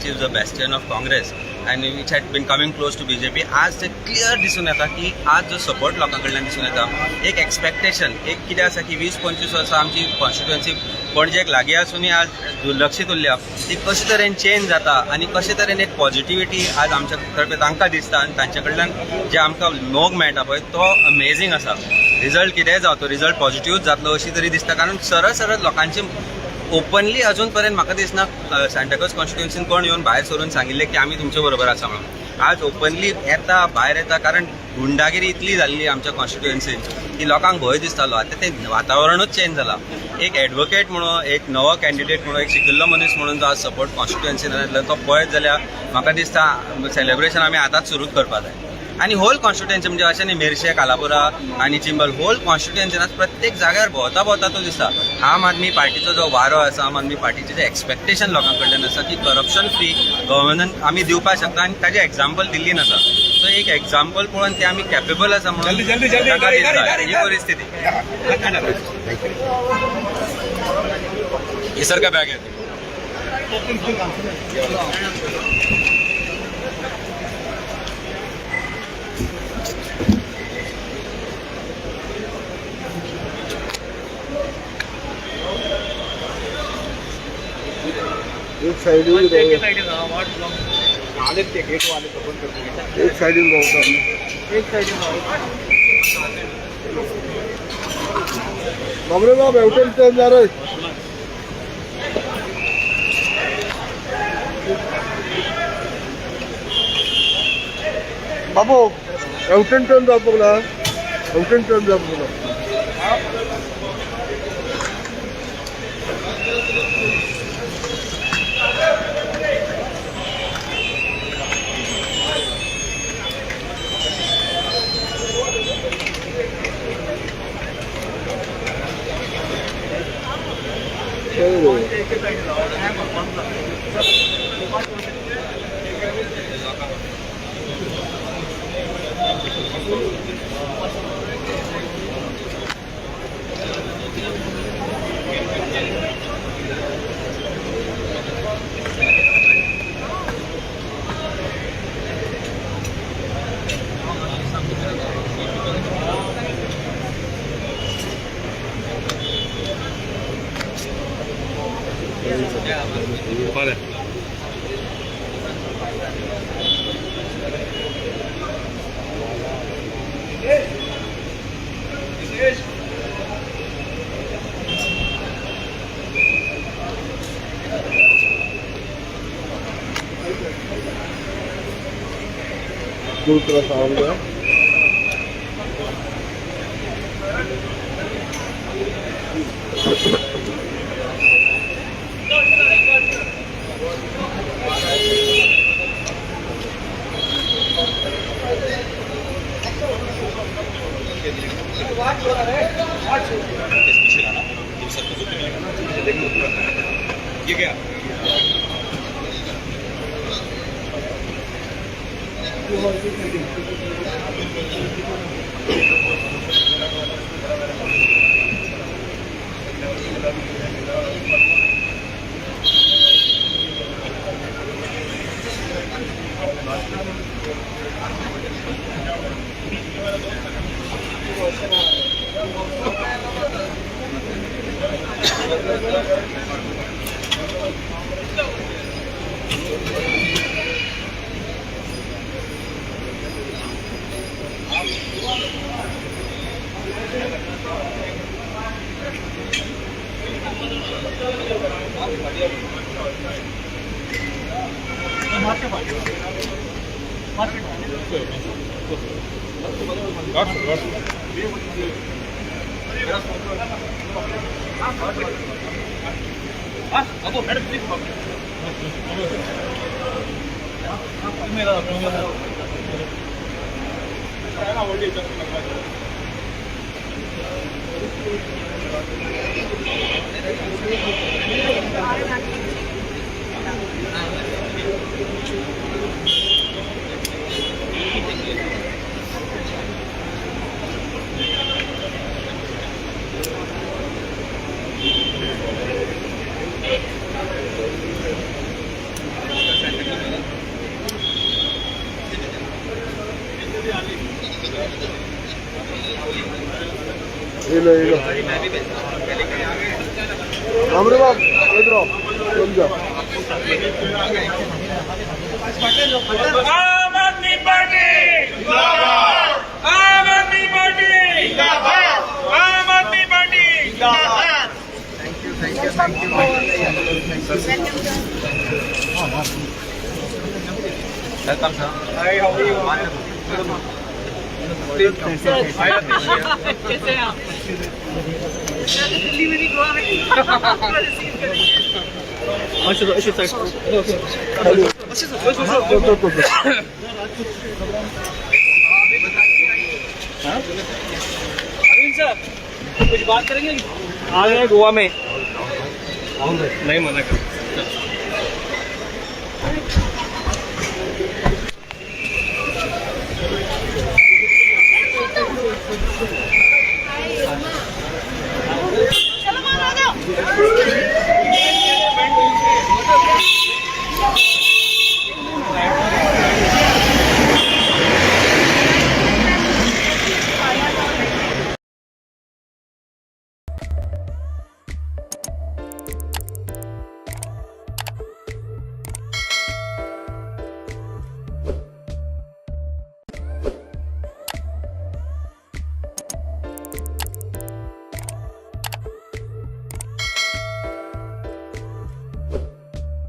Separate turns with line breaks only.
which is the bastion of Congress and which had been coming close to BJP, आज ते clear दिसून येता की आज जो सपोर्ट लोकां कडल्यान दिसून येता, एक एक्सपेक्टेशन, एक कितें आसा की 20-25 वर्सां आमची कॉन्स्टिट्युएन्सी पणजेक लागीं आसूनय आज दुर्लक्षीत उरल्या, ती कशे तरेन चेंज जाता आनी कशे तरेन एक पॉझिटिव्हिटी आज आमच्या तर्फे तांकां दिसता आनी तांचे कडल्यान जे आमकां मोग मेळटा पळय तो अमेझींग आसा. रिजल्ट कितेंय जावं तो रिजल्ट पॉझिटिव्हच जातलो अशी तरी दिसता, कारण सरळ सरळ लोकांची ओपनली अजून पर्यंत म्हाका दिसना सांताक्रूज कॉन्स्टिट्युएन्सीन कोण येवन भायर सरून सांगिल्लें की आमी तुमचे बरोबर आसा म्हणून. आज ओपनली येता भायर येता, कारण गुंडागिरी इतली जाल्ली आमच्या कॉन्स्टिट्युएन्सीन की लोकांक भंय दिसतालो. आतां तें वातावरणूच चेंज जाला. एक एडवोकेट म्हणून, एक नवो कॅन्डिडेट म्हणून, एक शिकिल्लो मनीस म्हणून जो आज सपोर्ट कॉन्स्टिट्युएन्सीन येतलो तो पळयत जाल्यार म्हाका दिसता सेलेब्रेशन आमी आतांच सुरूच करपा जाय. आणि होल कॉन्स्टिट्युएन्सी म्हणजे अशें न्ही मेर्शे, कालापुरा आणि चिंबल, होल कॉन्स्टिट्युएन्सीन प्रत्येक जाग्यार भोंवता भोंवता तो दिसता आम आदमी पार्टीचो जो वारो आसा, आम आदमी पार्टीचे जे एक्सपेक्टेशन लोकां कडल्यान आसा की करप्शन फ्री गव्हर्नन्स आमी दिवपाक शकता आनी ताजें एक्झाम्पल दिल्लीन आसा. सो एक एक्झाम्पल पळोवन ते आमी कॅपेबल आसा म्हणून ताका दिसता ही परिस्थिती. ही सर काय बॅग आहे
एक साइड एक साइड बाबरे बाब एवटन टर्न जा रहा है. बाबू एवटन टर्न जा बघला, एवटन टर्न जा बघला.
Vale.
दूसरा साउंड है.
ये क्या
ये लो हमरे बाप इधर आओ तुम जाओ
आम आदमी पार्टी जिंदाबाद, आम आदमी पार्टी जिंदाबाद, आम आदमी पार्टी जिंदाबाद।
Welcome sir.
Hi, how are you? कैसे हैं आप? दिल्ली में नहीं गोवा में अरविंद सर कुछ बात करेंगे? आ गए गोवा में, नहीं मना कर